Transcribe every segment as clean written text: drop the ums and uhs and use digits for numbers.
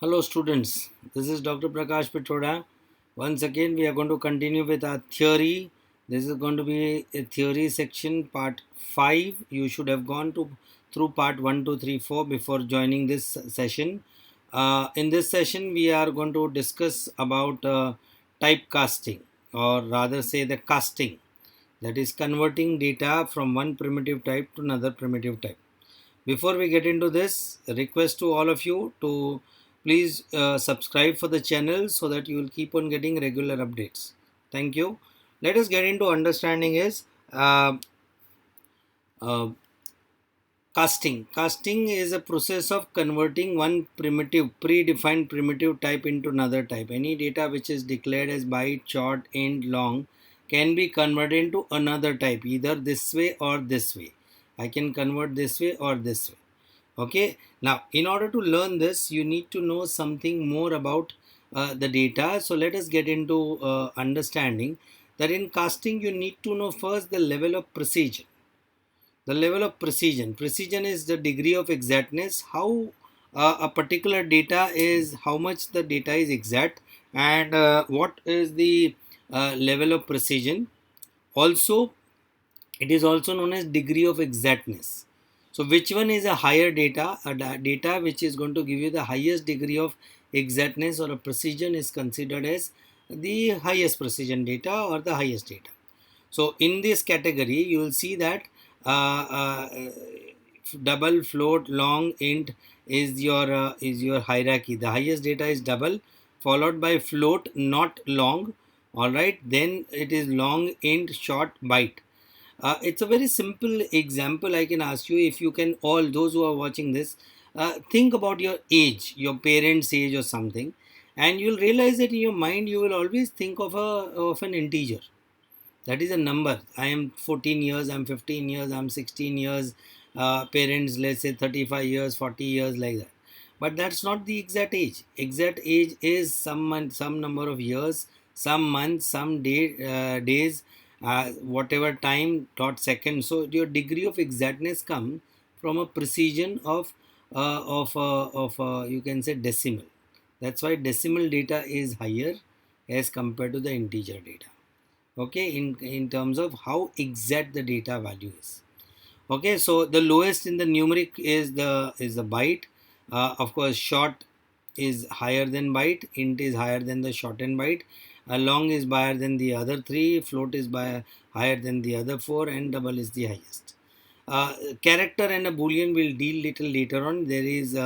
Hello students, this is Dr. Prakash Pitroda. Once again we are going to continue with our theory. This is going to be a theory section part 5. You should have gone through part 1, 2, 3, 4 before joining this session. In this session we are going to discuss about typecasting, or rather say the casting, that is converting data from one primitive type to another primitive type. Before we get into this, a request to all of you to please subscribe for the channel so that you will keep on getting regular updates. Thank you. Let us get into understanding is uh, uh, casting. Casting is a process of converting one predefined primitive type into another type. Any data which is declared as byte, short, int, long can be converted into another type, either this way or this way. I can convert this way or this way. Okay, now in order to learn this you need to know something more about the data. So let us get into understanding that in casting you need to know first the level of precision. The level of precision is the degree of exactness, how a particular data is, how much the data is exact, and what is the level of precision. Also, it is also known as degree of exactness. So which one is a higher data? Data which is going to give you the highest degree of exactness or a precision is considered as the highest precision data or the highest data. So in this category you will see that uh, uh, double, float, long, int is your hierarchy. The highest data is double, followed by float, not long. All right, then it is long, int, short, byte. It's a very simple example. I can ask you, if you can, all those who are watching this, think about your age, your parents' age or something, and you'll realize that in your mind you will always think of an integer. That is a number. I am 14 years, I'm 15 years, I'm 16 years, parents let's say 35 years, 40 years, like that. But that's not the exact age. Exact age is some number of years, some months, some days, whatever time dot second. So your degree of exactness come from a precision of you can say decimal. That's why decimal data is higher as compared to the integer data. Okay, in terms of how exact the data value is. Okay, so the lowest in the numeric is the byte. Of course, short is higher than byte, int is higher than the shortened byte, long is higher than the other three, float is higher than the other four, and double is the highest. Character and a boolean will deal little later on. There is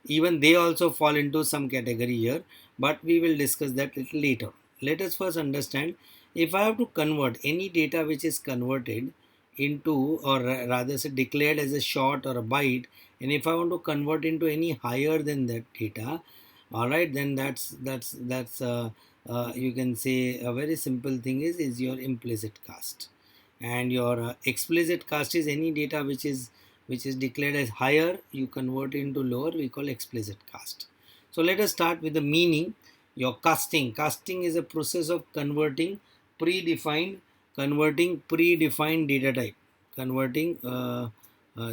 even they also fall into some category here, but we will discuss that little later. Let us first understand, if I have to convert any data which is converted into, or rather say declared as a short or a byte, and if I want to convert into any higher than that data, all right, then that's you can say a very simple thing is your implicit cast. And your explicit cast is any data which is declared as higher, you convert into lower, we call explicit cast. So let us start with the meaning. Your casting is a process of predefined converting predefined data type. Converting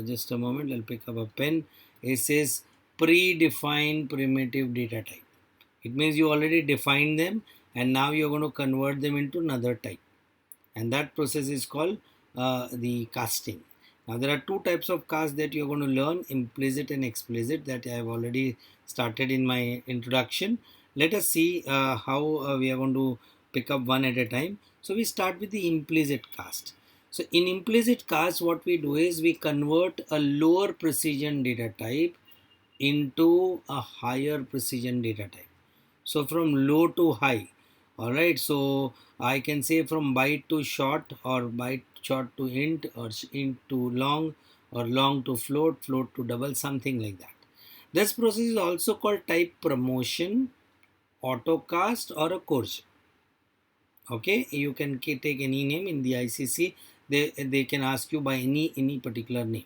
just a moment, I'll pick up a pen. It says predefined primitive data type. It means you already defined them and now you're going to convert them into another type, and that process is called the casting. Now there are two types of cast that you're going to learn, implicit and explicit, that I have already started in my introduction. Let us see how we are going to pick up one at a time. So we start with the implicit cast. So in implicit cast, what we do is we convert a lower precision data type into a higher precision data type. So from low to high. All right, so I can say from byte to short, or byte short to int, or int to long, or long to float, float to double, something like that. This process is also called type promotion, autocast, or a coercion. Okay, you can take any name in the ICC. They can ask you by any particular name.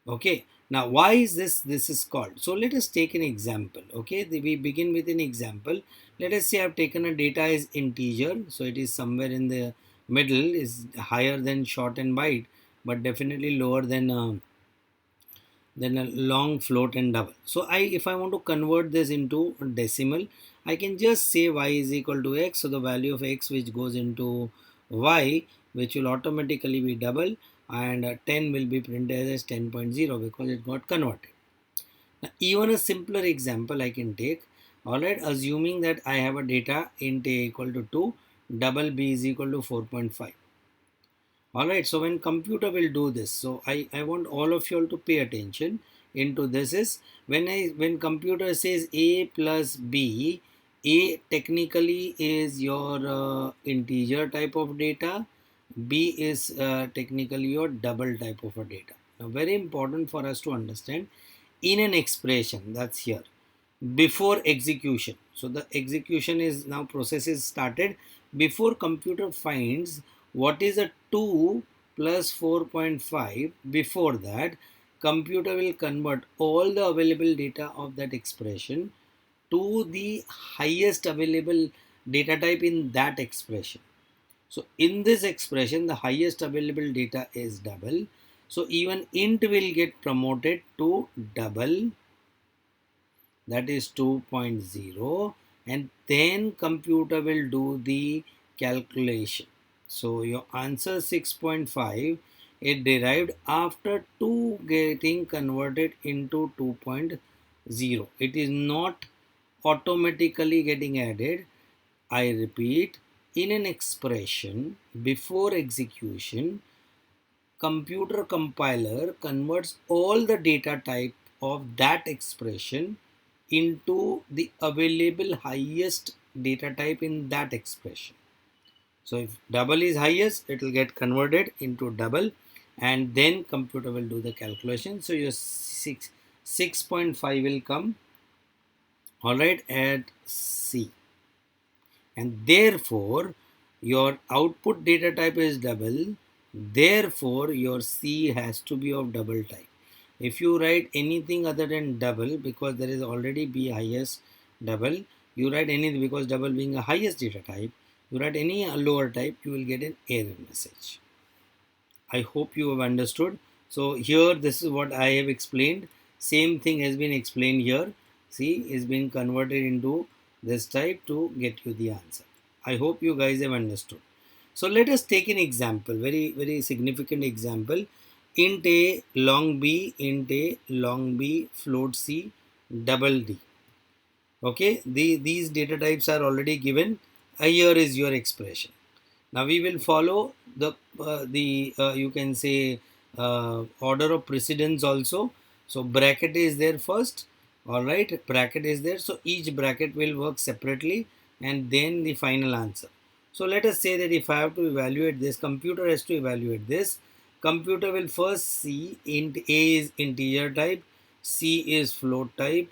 Okay, now why is this is called? So let us take an example. Okay, we begin with an example. Let us say I've taken a data as integer, so it is somewhere in the middle, is higher than short and byte, but definitely lower than then a long float and double. So if I want to convert this into decimal, I can just say y is equal to x. So the value of x which goes into y, which will automatically be double, and 10 will be printed as 10.0 because it got converted. Now, even a simpler example I can take. Alright, assuming that I have a data int a equal to 2, double b is equal to 4.5. Alright, so when computer will do this, so I want all of you all to pay attention into this is when computer says a plus b, a technically is your integer type of data, b is technically your double type of a data. Now very important for us to understand in an expression that's here before execution. So the execution is now process is started before computer finds what is a 2 plus 4.5. Before that, computer will convert all the available data of that expression to the highest available data type in that expression. So in this expression, the highest available data is double. So even int will get promoted to double, that is 2.0, and then computer will do the calculation. So your answer 6.5, it derived after 2 getting converted into 2.0. It is not automatically getting added. I repeat, in an expression before execution, computer compiler converts all the data type of that expression into the available highest data type in that expression. So if double is highest, it will get converted into double, and then computer will do the calculation. So your 6.5 will come, all right, at C, and therefore your output data type is double. Therefore your C has to be of double type. If you write anything other than double, because there is already B highest double, you write anything because double being a highest data type, you write any lower type, you will get an error message. I hope you have understood. So here this is what I have explained. Same thing has been explained here. See, is being converted into this type to get you the answer. I hope you guys have understood. So let us take an example, very significant example. Int a long b, int a long b, float c, double d. Okay, these data types are already given. Here is your expression. Now we will follow the you can say order of precedence also. So bracket is there first. All right, bracket is there. So each bracket will work separately, and then the final answer. So let us say that if I have to evaluate this, computer has to evaluate this. Computer will first see int a is integer type, c is float type,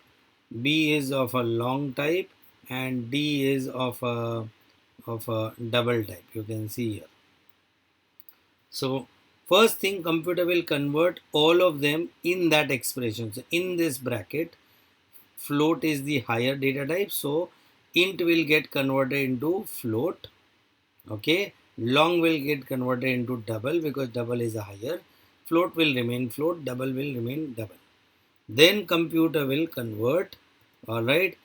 b is of a long type, and d is of a double type. You can see here. So first thing, computer will convert all of them in that expression. So in this bracket, float is the higher data type, so int will get converted into float. Okay, long will get converted into double because double is a higher. Float will remain float, double will remain double. Then computer will convert, all right,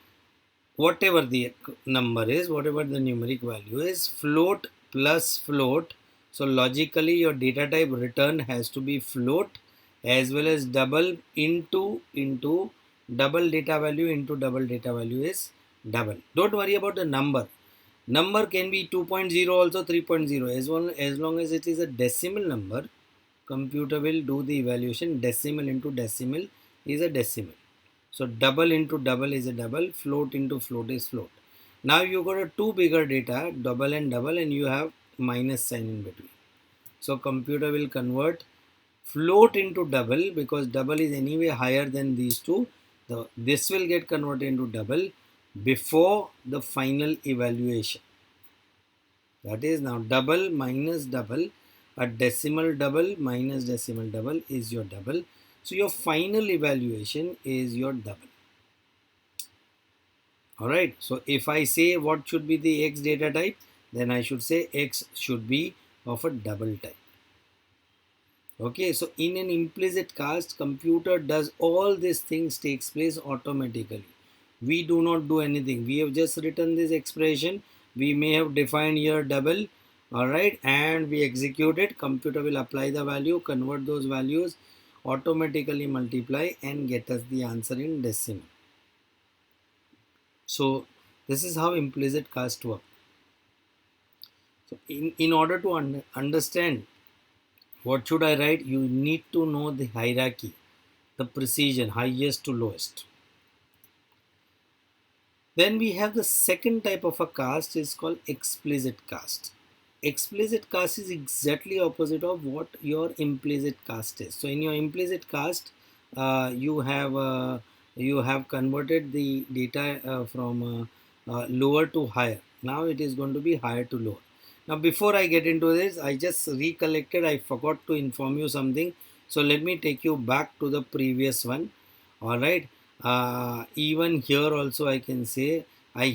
whatever the number is, whatever the numeric value is, float plus float. So logically your data type return has to be float, as well as double into double data value into double data value is double. Don't worry about the number. Number can be 2.0 also 3.0, as long as it is a decimal number, computer will do the evaluation. Decimal into decimal is a decimal. So double into double is a double, float into float is float. Now you got a two bigger data, double, and you have minus sign in between. So computer will convert float into double because double is anyway higher than these two. This will get converted into double before the final evaluation. That is now double minus double, a decimal double minus decimal double is your double. So your final evaluation is your double. Alright, so if I say what should be the x data type, then I should say x should be of a double type. Okay, so in an implicit cast, computer does all these things takes place automatically. We do not do anything. We have just written this expression. We may have defined here double, all right, and we execute it. Computer will apply the value, convert those values, automatically multiply and get us the answer in decimal. So this is how implicit cast work. So in order to understand what should I write, you need to know the hierarchy, the precision, highest to lowest. Then we have the second type of a cast is called explicit cast. Explicit cast is exactly opposite of what your implicit cast is. So in your implicit cast, you have converted the data from lower to higher. Now it is going to be higher to lower. Now before I get into this, I just recollected. I forgot to inform you something. So let me take you back to the previous one. All right. Even here also I can say, I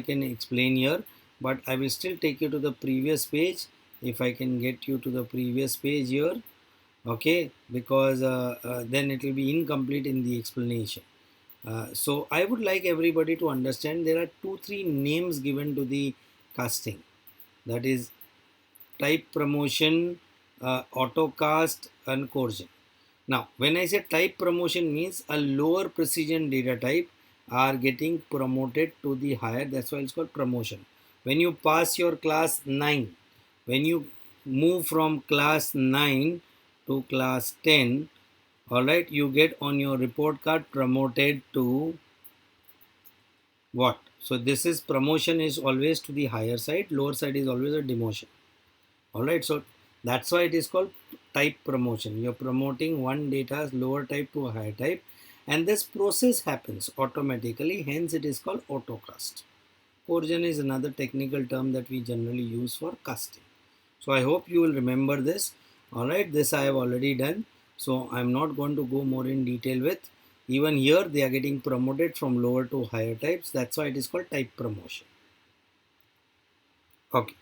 can explain here, but I will still take you to the previous page. If I can get you to the previous page here, okay, because then it will be incomplete in the explanation. So I would like everybody to understand there are 2-3 names given to the casting, that is type promotion, autocast and coercion. Now, when I say type promotion means a lower precision data type are getting promoted to the higher. That's why it's called promotion. When you pass your class 9, when you move from class 9 to class 10, all right, you get on your report card promoted to what? So this is promotion is always to the higher side, lower side is always a demotion. All right, so that's why it is called type promotion. You're promoting one data's lower type to a higher type, and this process happens automatically, hence it is called autocast. Coercion is another technical term that we generally use for casting. So I hope you will remember this. All right, this I have already done, so I'm not going to go more in detail with. Even here they are getting promoted from lower to higher types. That's why it is called type promotion. Okay.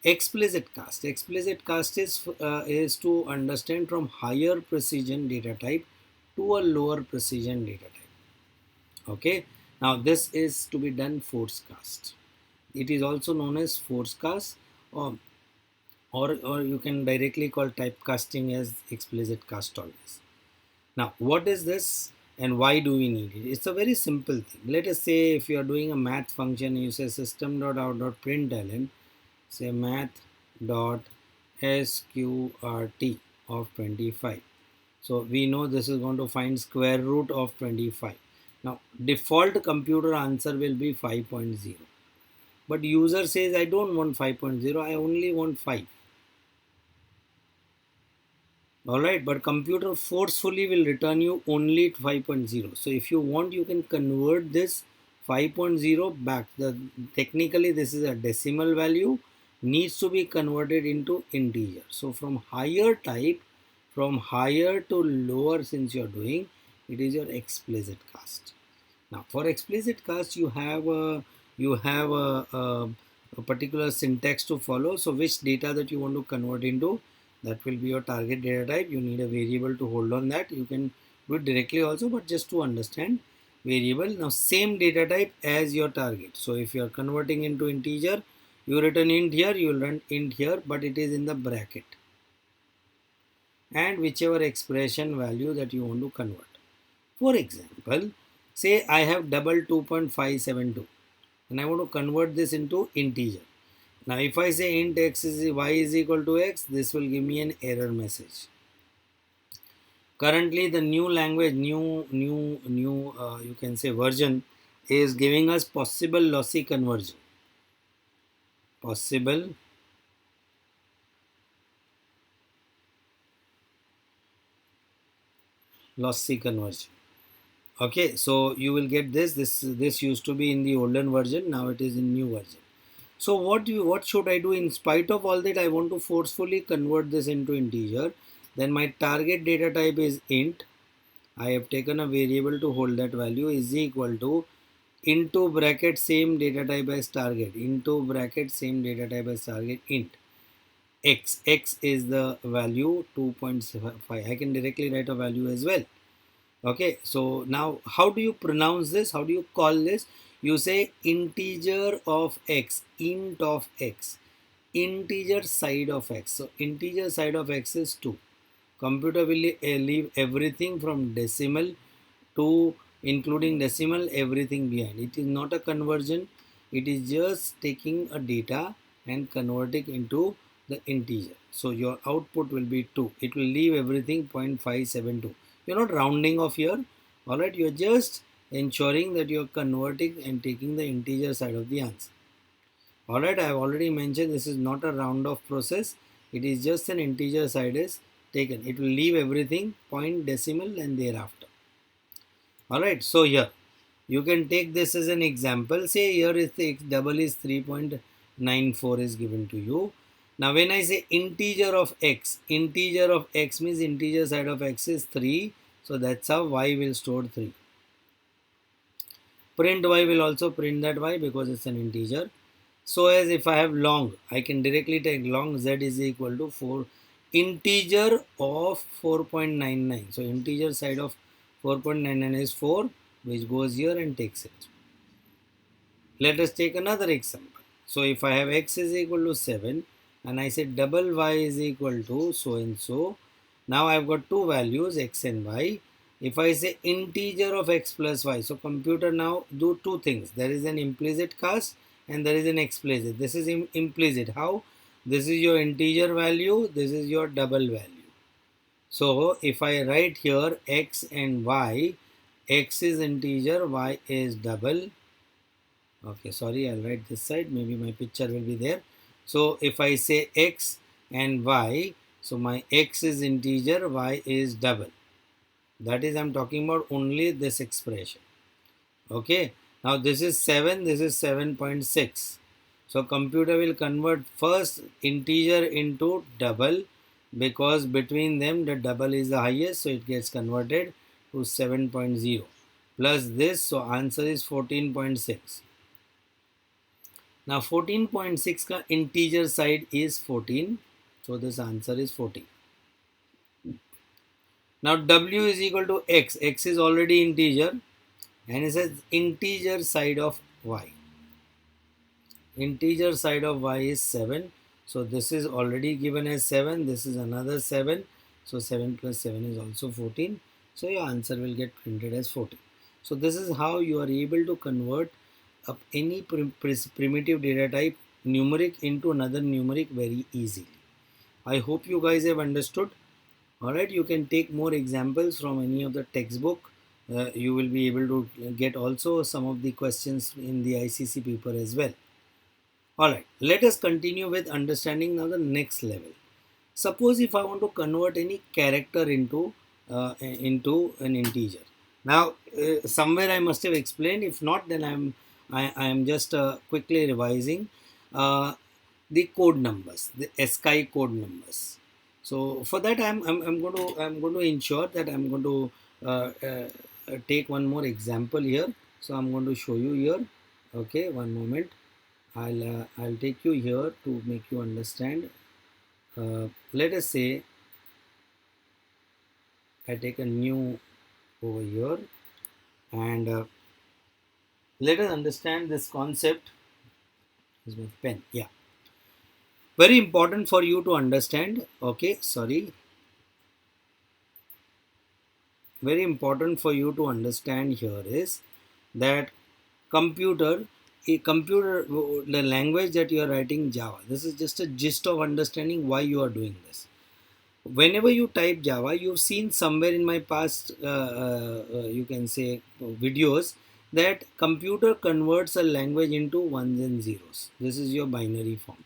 Explicit cast. Explicit cast is to understand from higher precision data type to a lower precision data type. Okay. Now this is to be done force cast. It is also known as force cast, or you can directly call typecasting as explicit cast always. Now what is this and why do we need it? It's a very simple thing. Let us say if you are doing a math function, you say system.out.println, say math dot sqrt of 25. So we know this is going to find square root of 25. Now default computer answer will be 5.0, but user says I don't want 5.0, I only want 5. Alright, but computer forcefully will return you only 5.0. So if you want, you can convert this 5.0 back. Technically this is a decimal value, needs to be converted into integer. So from higher type, from higher to lower, since you are doing, it is your explicit cast. Now for explicit cast you have a particular syntax to follow. So which data that you want to convert into, that will be your target data type. You need a variable to hold on that. You can do it directly also, but just to understand variable. Now same data type as your target. So if you are converting into integer, you return int here, you will run int here, but it is in the bracket, and whichever expression value that you want to convert. For example, say I have double 2.572 and I want to convert this into integer. Now if I say int x is y is equal to x, this will give me an error message. Currently the new language, you can say version is giving us possible lossy conversion. Possible lossy conversion. Okay, so you will get this used to be in the olden version, now it is in new version. So what should I do? In spite of all that, I want to forcefully convert this into integer. Then my target data type is int. I have taken a variable to hold that value is equal to into bracket same data type as target, into bracket same data type as target int. x is the value 2.5. I can directly write a value as well. Okay, so now how do you pronounce this? How do you call this? You say integer of x, int of x, integer side of x. So integer side of x is 2. Computer will leave everything from decimal to including decimal, everything behind. It is not a conversion. It is just taking a data and converting into the integer. So your output will be 2. It will leave everything 0.572. You're not rounding off here. Alright, you're just ensuring that you're converting and taking the integer side of the answer. Alright, I have already mentioned this is not a round off process. It is just an integer side is taken. It will leave everything point decimal and thereafter. Alright, so here you can take this as an example. Say here is the x double is 3.94 is given to you. Now when I say integer of x means integer side of x is 3. So that's how y will store 3. Print y will also print that y because it's an integer. So as if I have long, I can directly take long z is equal to 4 integer of 4.99. So integer side of 4.99 is 4, which goes here and takes it. Let us take another example. So if I have x is equal to 7 and I say double y is equal to so and so, now I've got two values x and y. If I say integer of x plus y, so computer now do two things. There is an implicit cast and there is an explicit. This is implicit. How? This is your integer value, this is your double value. So if I write here x and y, x is integer, y is double. Okay, sorry, I'll write this side. Maybe my picture will be there. So if I say x and y, so my x is integer, y is double. That is, I'm talking about only this expression. Okay, now this is 7, this is 7.6. So computer will convert first integer into double because between them the double is the highest, so it gets converted to 7.0 plus this, so answer is 14.6. Now 14.6 ka integer side is 14, so this answer is 14. Now w is equal to x, x is already integer and it says integer side of y. Integer side of y is 7, so this is already given as 7, this is another 7, so 7 plus 7 is also 14, so your answer will get printed as 14. So this is how you are able to convert up any primitive data type numeric into another numeric very easily. I hope you guys have understood. Alright, you can take more examples from any of the textbook. You will be able to get also some of the questions in the ICC paper as well. Alright, let us continue with understanding now the next level. Suppose if I want to convert any character into an integer. Now somewhere I must have explained. If not, then I am just quickly revising the code numbers, the ASCII code numbers. So for that I'm going to ensure that I'm going to take one more example here. So I'm going to show you here. Okay, one moment. I'll take you here to make you understand. Let us say I take a new over here and let us understand this concept. Is my pen? Yeah, very important for you to understand. Okay, sorry, very important for you to understand here is that the language that you are writing Java, this is just a gist of understanding why you are doing this. Whenever you type Java, you've seen somewhere in my past you can say videos that computer converts a language into ones and zeros. This is your binary form.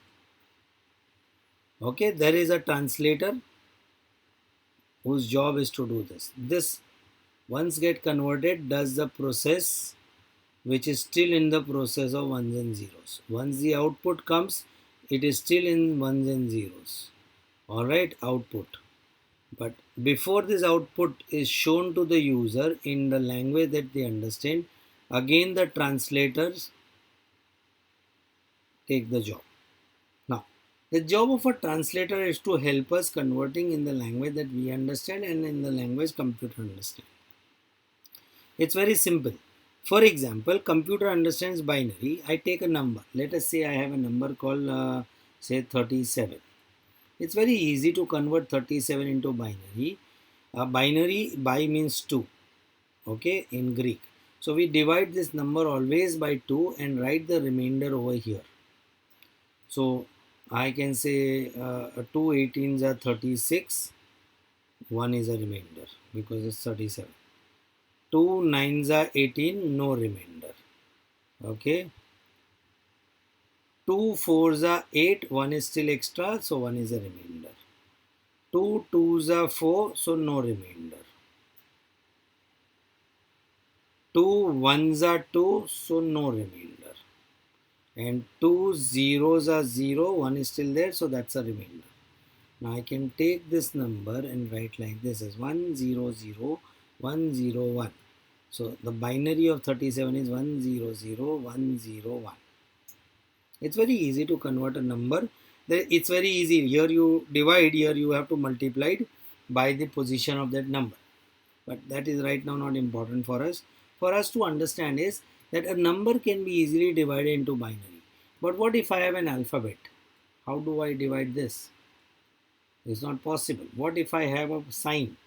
Okay, there is a translator whose job is to do this once get converted does the process which is still in the process of ones and zeros. Once the output comes, it is still in ones and zeros. Alright, output. But before this output is shown to the user in the language that they understand, again the translators take the job. Now, The job of a translator is to help us converting in the language that we understand and in the language computer understands. It's very simple. For example, computer understands binary. I take a number. Let us say I have a number called say 37. It's very easy to convert 37 into binary. Binary bi means 2, okay, in Greek. So we divide this number always by 2 and write the remainder over here. So I can say 2 18s are 36, 1 is a remainder because it's 37. 2 9s are 18, no remainder. Okay. 2 4s are 8, 1 is still extra, so 1 is a remainder. 2 2s are 4, so no remainder. 2 1s are 2, so no remainder. And 2 zeros are 0, 1 is still there, so that's a remainder. Now I can take this number and write like this as 100 101. So the binary of 37 is 100 101. It's very easy to convert a number. It's very easy. Here you divide, here you have to multiply it by the position of that number. But that is right now not important for us. For us to understand is that a number can be easily divided into binary. But what if I have an alphabet? How do I divide this? It's not possible. What if I have a sign?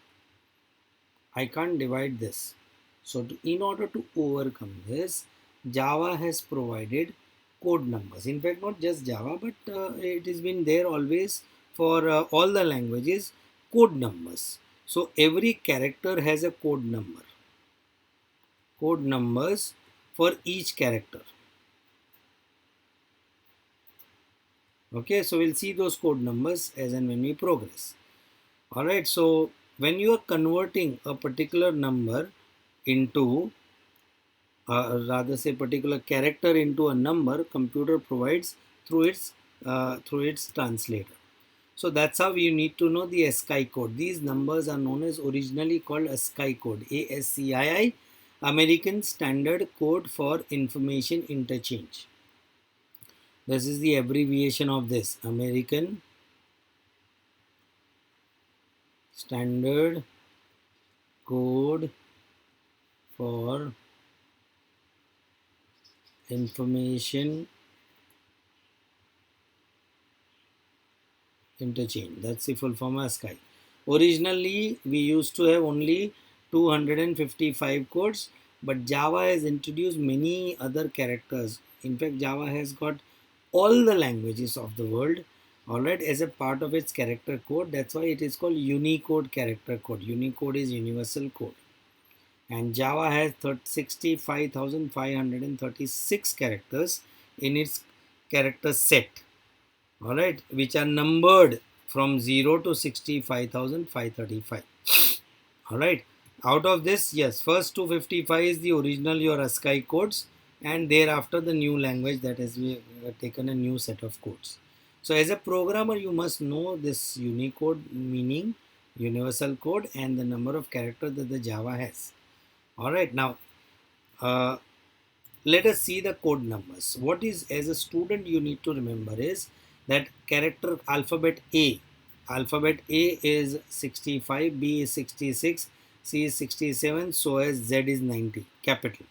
I can't divide this. So in order to overcome this, Java has provided code numbers. In fact, not just Java, but it has been there always for all the languages, code numbers. So every character has a code number. Code numbers for each character. Okay, so we'll see those code numbers as and when we progress. Alright, so when you are converting a particular number into rather say particular character into a number, computer provides through its translator. So that's how you need to know the ASCII code. These numbers are known as originally called ASCII code, ASCII, American Standard Code for Information Interchange. This is the abbreviation of this, American Standard Code for Information Interchange. That's the full form of ASCII. Originally, we used to have only 255 codes, but Java has introduced many other characters. In fact, Java has got all the languages of the world, alright, as a part of its character code. That's why it is called Unicode character code. Unicode is universal code. And Java has 65,536 characters in its character set, alright, which are numbered from 0 to 65,535. Alright, out of this, yes, first 255 is the original your ASCII codes, and thereafter the new language that has taken a new set of codes. So as a programmer, you must know this Unicode meaning, universal code, and the number of characters that the Java has. Alright, now let us see the code numbers. What is, as a student, you need to remember is that character alphabet A is 65, B is 66, C is 67, so as Z is 90, capital.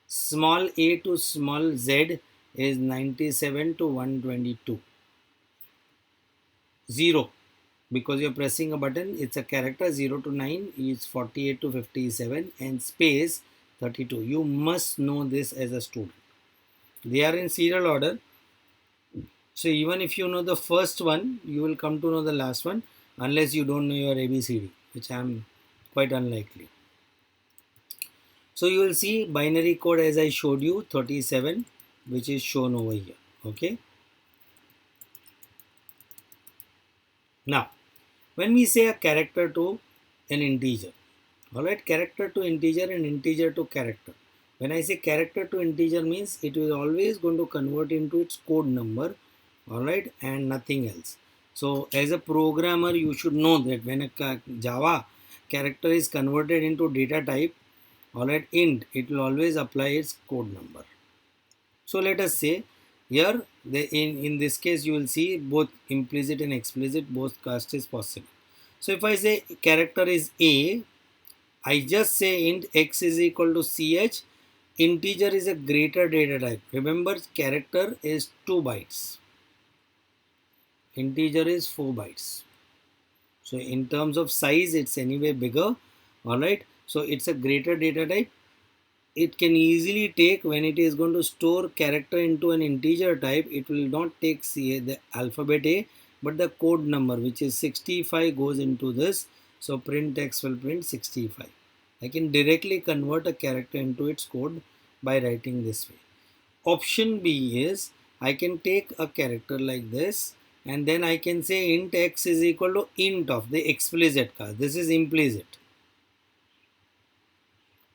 Small a to small z is 97 to 122. 0, because you're pressing a button, it's a character. 0 to 9 is 48 to 57, and space 32. You must know this as a student. They are in serial order. So even if you know the first one, you will come to know the last one, unless you don't know your ABCD, which I am quite unlikely. So you will see binary code as I showed you, 37, which is shown over here. Okay. Now, when we say a character to an integer, alright, character to integer and integer to character. When I say character to integer means it is always going to convert into its code number, alright, and nothing else. So as a programmer, you should know that when a Java character is converted into data type, alright, int, it will always apply its code number. So let us say Here in this case you will see both implicit and explicit, both cast is possible. So if I say character is a, I just say int x is equal to ch. Integer is a greater data type. Remember, character is 2 bytes. Integer is 4 bytes. So in terms of size, it's anyway bigger. Alright. So it's a greater data type. It can easily take, when it is going to store character into an integer type, it will not take the alphabet A, but the code number, which is 65, goes into this. So print x will print 65. I can directly convert a character into its code by writing this way. Option B is, I can take a character like this and then I can say int x is equal to int of the explicit cast. This is implicit,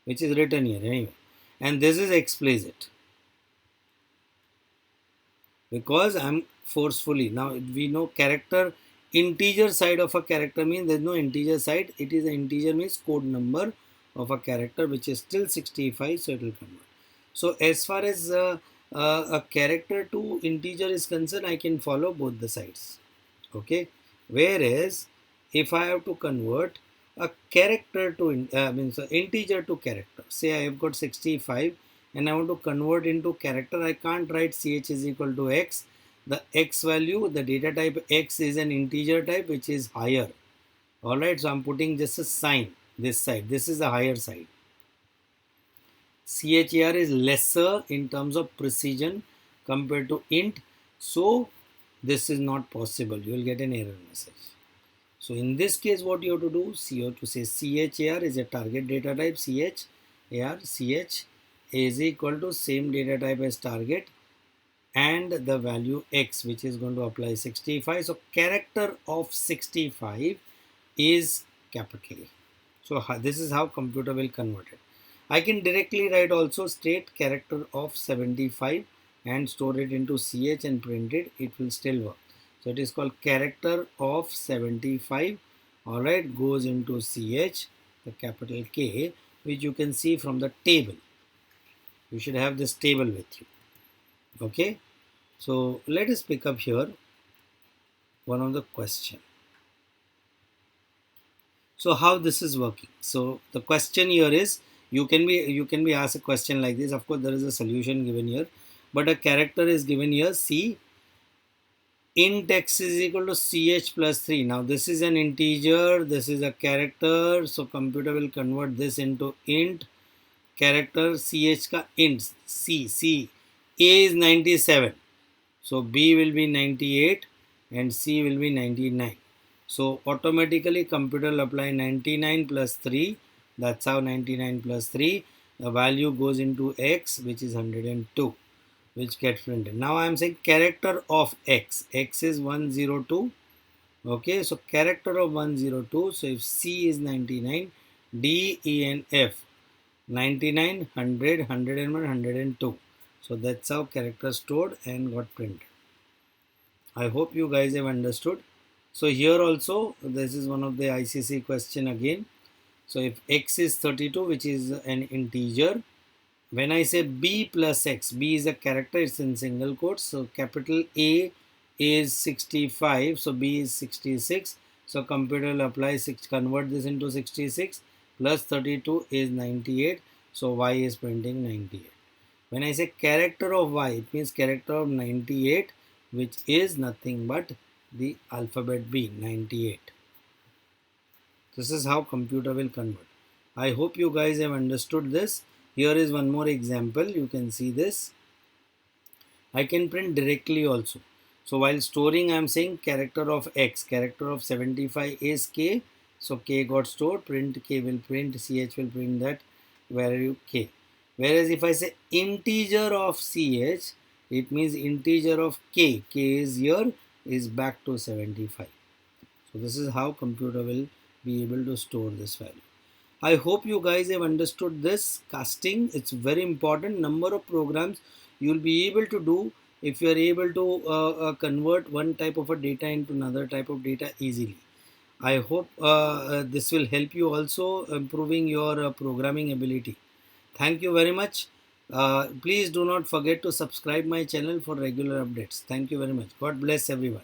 which is written here anyway, and this is explicit because I'm forcefully. Now we know character, integer side of a character means there's no integer side. It is an integer means code number of a character, which is still 65, so it will convert. So as far as a character to integer is concerned, I can follow both the sides. Okay, whereas if I have to convert a character to means integer to character, say I have got 65 and I want to convert into character, I can't write ch is equal to x. The x value, the data type x is an integer type which is higher. Alright, so I'm putting just a sign this side. This is the higher side. CHAR is lesser in terms of precision compared to int. So this is not possible. You will get an error message. So in this case, what you have to do, you have to say CHAR is a target data type, CH is equal to same data type as target and the value x, which is going to apply 65. So character of 65 is capital A. So this is how computer will convert it. I can directly write also straight character of 75 and store it into ch and print it. It will still work. So it is called character of 75. Alright, goes into ch, the capital K, which you can see from the table. You should have this table with you. Okay. So let us pick up here one of the question. So how this is working? So the question here is, you can be asked a question like this. Of course, there is a solution given here, but a character is given here. C, int x is equal to ch plus 3. Now this is an integer, this is a character, so computer will convert this into int character. Ch ka int c a is 97, so b will be 98 and c will be 99. So automatically computer will apply 99 plus 3. That's how 99 plus 3, the value goes into x, which is 102, which gets printed. Now I am saying character of x. X is 102. Okay, so character of 102. So if C is 99, D, E and F 99, 100, 101, 102. So that's how character stored and got printed. I hope you guys have understood. So here also, this is one of the ICC question again. So if x is 32, which is an integer, when I say b plus x, b is a character, it's in single quotes. So capital A is 65, so b is 66. So computer will apply convert this into 66 plus 32 is 98. So y is printing 98. When I say character of y, it means character of 98, which is nothing but the alphabet B, 98. This is how computer will convert. I hope you guys have understood this. Here is one more example. You can see this. I can print directly also. So while storing, I am saying character of x, character of 75 is k. So k got stored, print k will print, ch will print that value k. Whereas if I say integer of ch, it means integer of k. K is here, is back to 75. So this is how computer will be able to store this value. I hope you guys have understood this casting. It's very important. Number of programs you will be able to do if you are able to convert one type of a data into another type of data easily. I hope this will help you also improving your programming ability. Thank you very much. Please do not forget to subscribe my channel for regular updates. Thank you very much. God bless everyone.